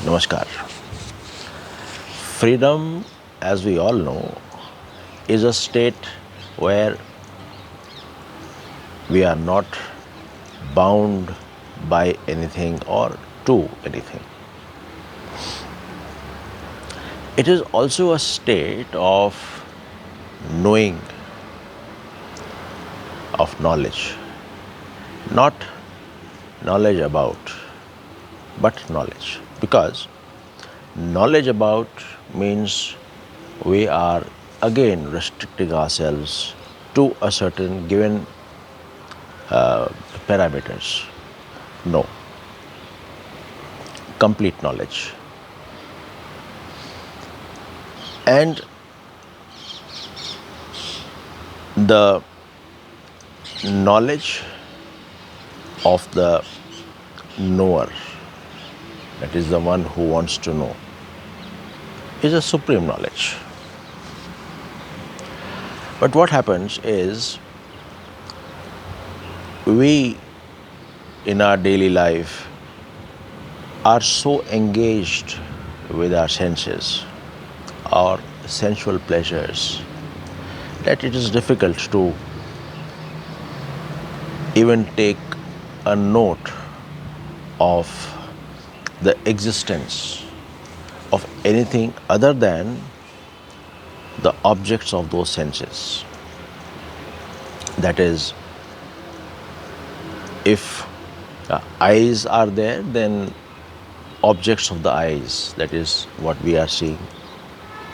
Namaskar. Freedom, as we all know, is a state where we are not bound by anything or to anything. It is also a state of knowing, of knowledge, not knowledge about, but knowledge. Because knowledge about means we are again restricting ourselves to a certain given parameters. No, complete knowledge. And the knowledge of the knower, that is the one who wants to know, is a supreme knowledge. But what happens is we in our daily life are so engaged with our senses, our sensual pleasures, that it is difficult to even take a note of the existence of anything other than the objects of those senses. That is, if eyes are there, then objects of the eyes, that is what we are seeing.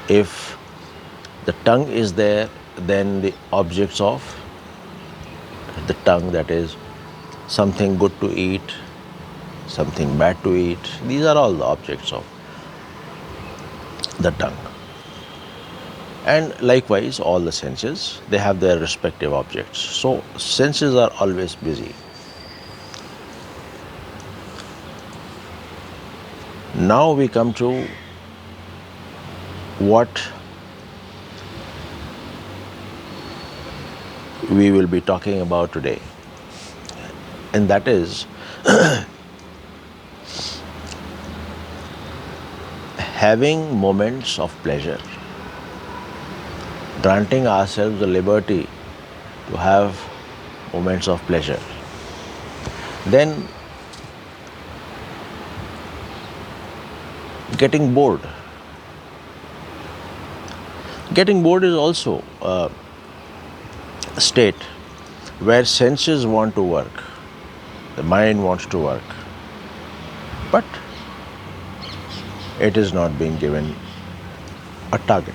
If the tongue is there, then the objects of the tongue, that is something good to eat, something bad to eat. These are all the objects of the tongue. And likewise, all the senses, they have their respective objects. So senses are always busy. Now we come to what we will be talking about today, and that is having moments of pleasure, granting ourselves the liberty to have moments of pleasure. Then getting bored. Getting bored is also a state where senses want to work, the mind wants to work, but it is not being given a target.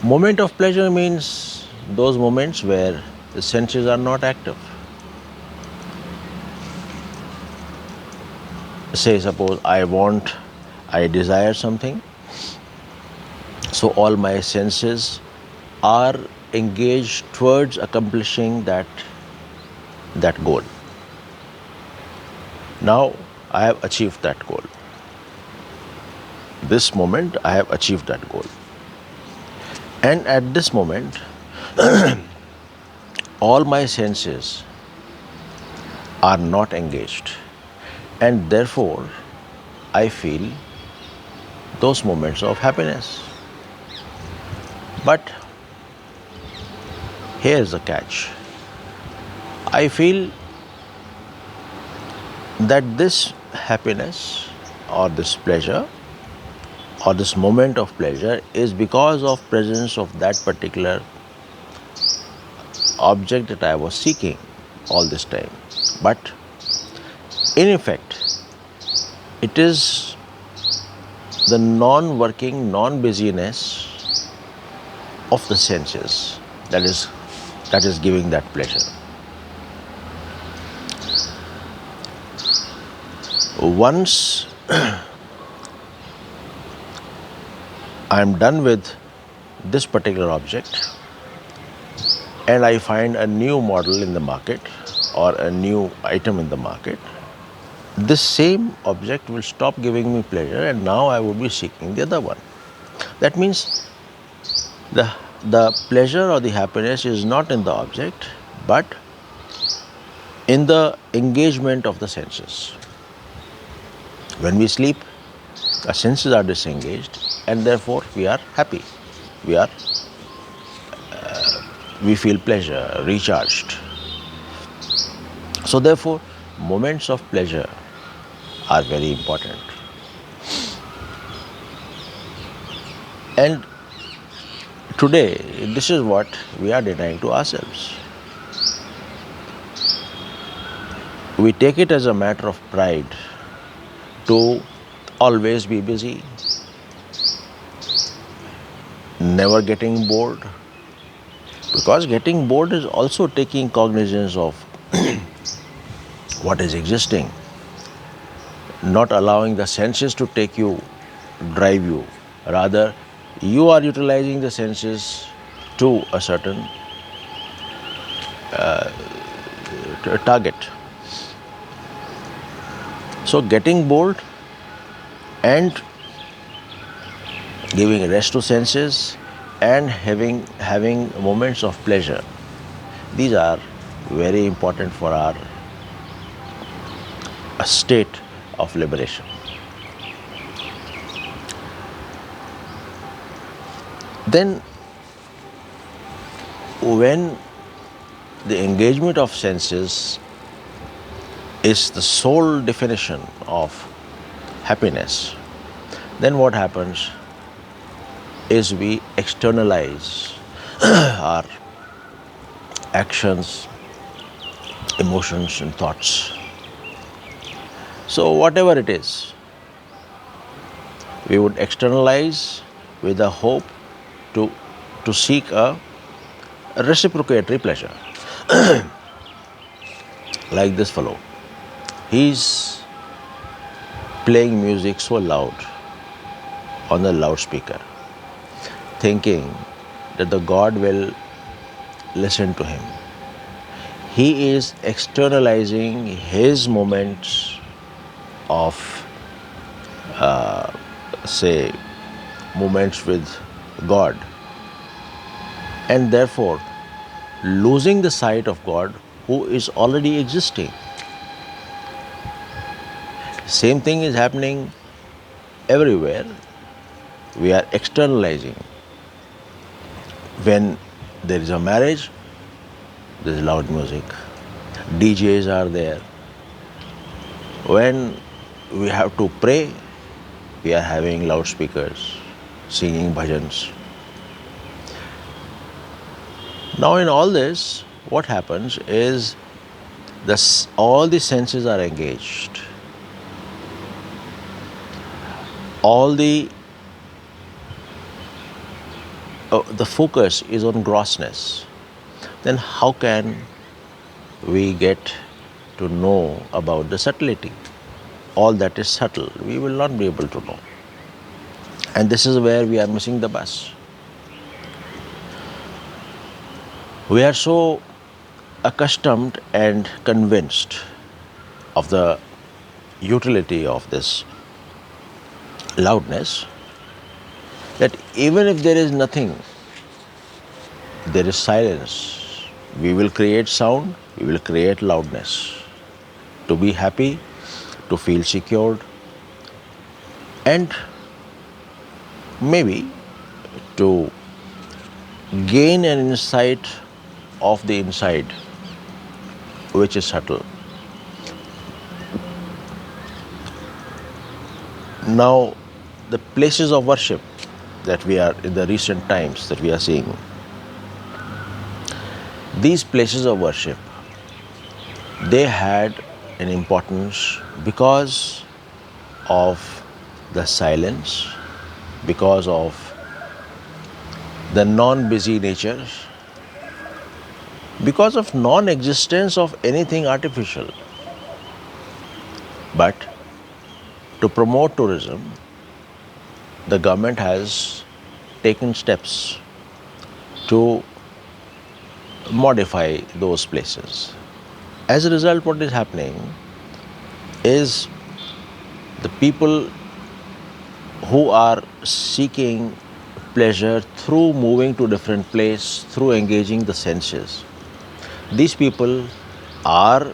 Moment of pleasure means those moments where the senses are not active. Say, suppose I desire something, so all my senses are engaged towards accomplishing that goal. Now I have achieved that goal. This moment I have achieved that goal. And at this moment, all my senses are not engaged. And therefore, I feel those moments of happiness. But here's the catch. I feel that this happiness or this pleasure or this moment of pleasure is because of presence of that particular object that I was seeking all this time. But in effect, it is the non-working, non-busyness of the senses that is giving that pleasure. Once I am done with this particular object and I find a new model in the market or a new item in the market, this same object will stop giving me pleasure and now I will be seeking the other one. That means the pleasure or the happiness is not in the object, but in the engagement of the senses. When we sleep, our senses are disengaged, and therefore we are happy. We are we feel pleasure, recharged. So therefore, moments of pleasure are very important. And today, this is what we are denying to ourselves. We take it as a matter of pride to always be busy, never getting bored, because getting bored is also taking cognizance of what is existing, not allowing the senses to take you, drive you. Rather, you are utilizing the senses to a certain target. So, getting bored and giving rest to senses and having moments of pleasure, these are very important for our state of liberation. Then, when the engagement of senses is the sole definition of happiness, then what happens is we externalize our actions, emotions, and thoughts. So, whatever it is, we would externalize with a hope to, to seek a reciprocatory pleasure. Like this fellow, he's playing music so loud on the loudspeaker, thinking that the God will listen to him. He is externalizing his moments of, say, moments with God, and therefore losing the sight of God who is already existing. Same thing is happening everywhere. We are externalizing. When there is a marriage, there is loud music. DJs are there. When we have to pray, we are having loudspeakers, singing bhajans. Now, in all this, what happens is all the senses are engaged. All the focus is on grossness. Then how can we get to know about the subtlety? All that is subtle, we will not be able to know. And this is where we are missing the bus. We are so accustomed and convinced of the utility of this loudness that even if there is nothing, there is silence. We will create sound, we will create loudness to be happy, to feel secured, and maybe to gain an insight of the inside, which is subtle. Now, the places of worship that we are in the recent times that we are seeing, these places of worship, they had an importance because of the silence, because of the non-busy nature, because of non-existence of anything artificial. But to promote tourism, the government has taken steps to modify those places. As a result, what is happening is the people who are seeking pleasure through moving to different place, through engaging the senses, these people are,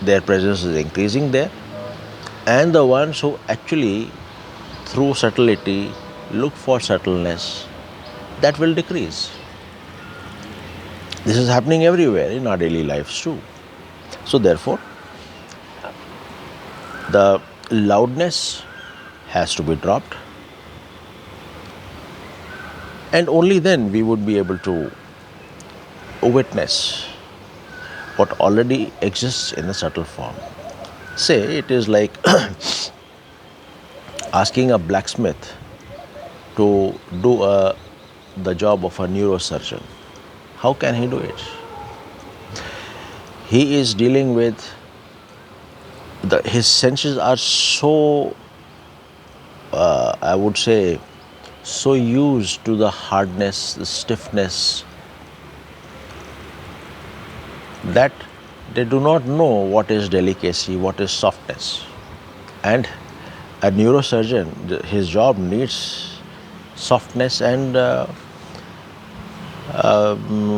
their presence is increasing there, and the ones who actually through subtlety look for subtleness, that will decrease. This is happening everywhere in our daily lives too. So therefore, the loudness has to be dropped, and only then we would be able to witness what already exists in a subtle form. Say it is like asking a blacksmith to do the job of a neurosurgeon. How can he do it? He is dealing with his senses are so, I would say, so used to the hardness, the stiffness, that they do not know what is delicacy, what is softness. And a neurosurgeon, his job needs softness and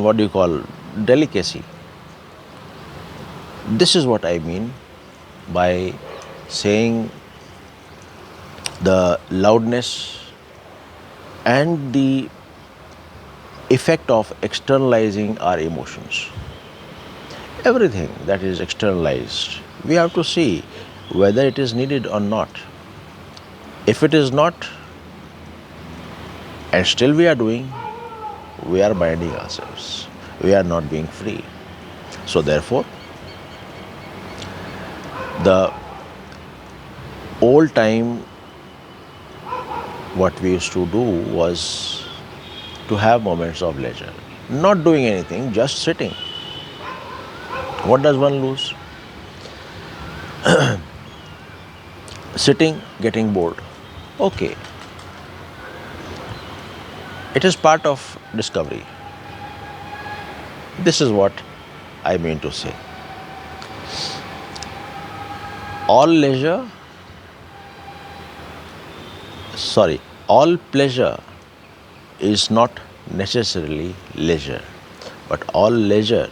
what do you call, delicacy. This is what I mean by saying the loudness and the effect of externalizing our emotions. Everything that is externalized, we have to see whether it is needed or not. If it is not, and still we are doing, we are binding ourselves. We are not being free. So therefore, the old time, what we used to do was to have moments of leisure, not doing anything, just sitting. What does one lose? Sitting, getting bored. Okay. It is part of discovery. This is what I mean to say. All leisure, all pleasure is not necessarily leisure, but all leisure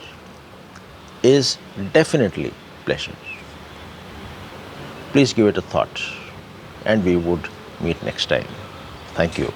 is definitely pleasure. Please give it a thought, and we would meet next time. Thank you.